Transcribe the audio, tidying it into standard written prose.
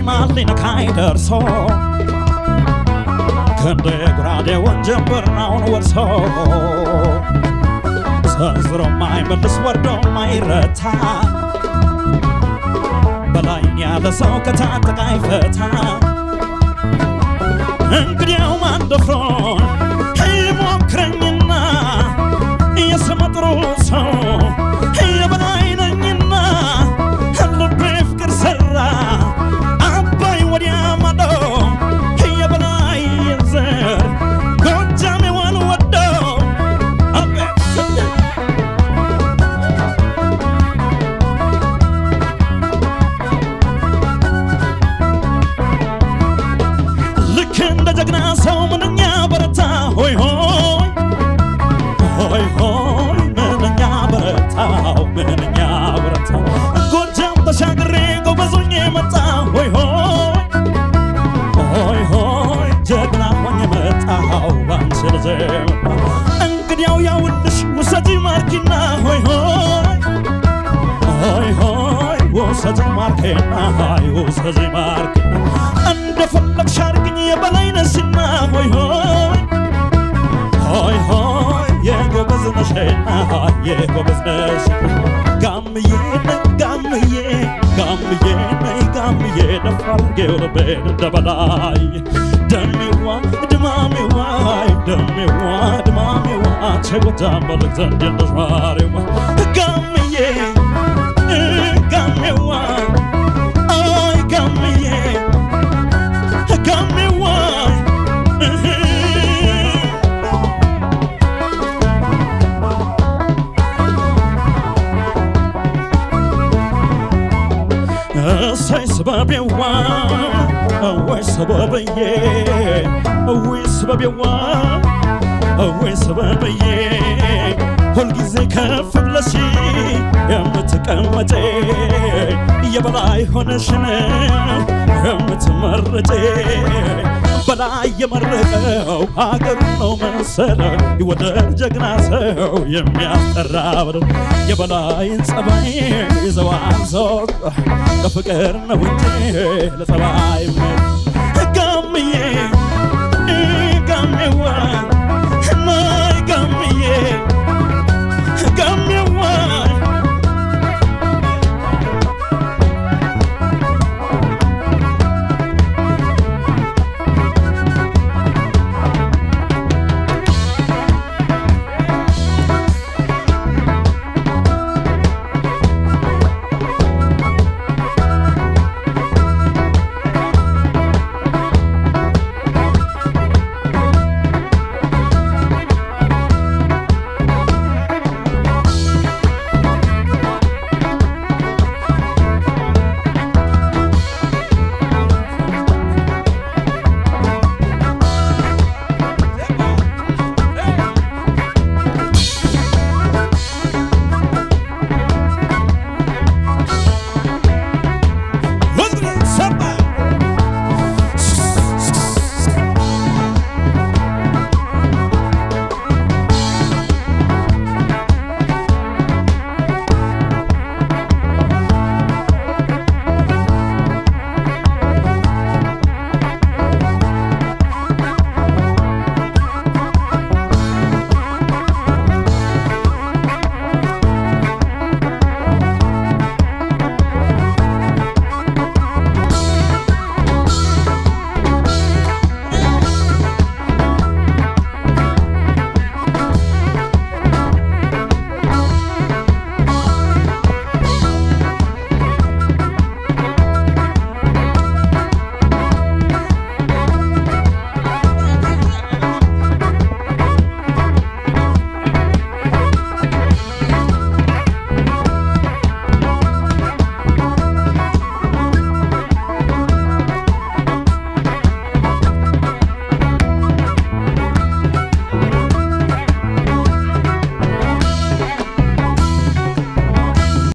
ማሊነካይ ደርሶ ከንደ ግራዴውን ጀንበርናውን ወርሶ ሰንዝሮ ማይመልስ ወርዶ ማይረታ በላይን ያለ ሰው ከታጠቃ አይፈታ እንግዲያው ማን ደፍሮን ይሞክረኝና የስመጥሩ ሰው የበላይ ነኝና ልቤ ፍቅር ሰራ አባይ ወዲያ ማዶ የበላይ ዘር ጎጃሜዋን ወደው ልክ እንደ ጀግና ሰው ምንኛ በረታ ሆይ ሆይ ሆይ ሆይ ምንኛ በረታው ምንኛ በረታው ጎጃም ተሻግሬ ጎበዞኝ መጣ ሆይ ሆይ ሆይ ሆይ ጀግና ሆኜ መጣው ባንቺ ልጅ እንግዲያው ያውልሽ ውሰጂ ማርኪና ሆይ ሆይ ሆይ ሆይ ውሰጂ ማርኪና ሆይ ውሰጂ ማርኪና እንደፈለግሽ አድርግኝ የበላይ ነሽና ሆይ ሆይ ሆይ ሆይ የጎበዝ ነሽና የጎበዝ ነሽ ጋምዬ ጋምዬ ጋምዬ ጋምዬ ደፋርጌው ልቤን እንደበላይ ደሜዋ ድማሜዋ ደሜዋ ድማሜዋ ቸጎጃም በልግ ዘንድ እንደሻሬዋ ጋምዬ ጋሜዋ አይ ጋምዬ ጋሜዋ እሰይ ስበቤዋ ወይ ስበብዬ ወይ ስበቤዋ ወይ ስበብዬ ሁልጊዜ ከፍ ብለሽ የምትቀመጪ የበላይ ሆነሽን የምትመረጪ በላይ የመረቀው ሀገር ነው መሰለ ይወደድ ጀግና ሰው የሚያስጠራ በደል የበላይን ጸባይ ይዘዋል ዞር ለፍቅር ነው እንጂ ለጸባይ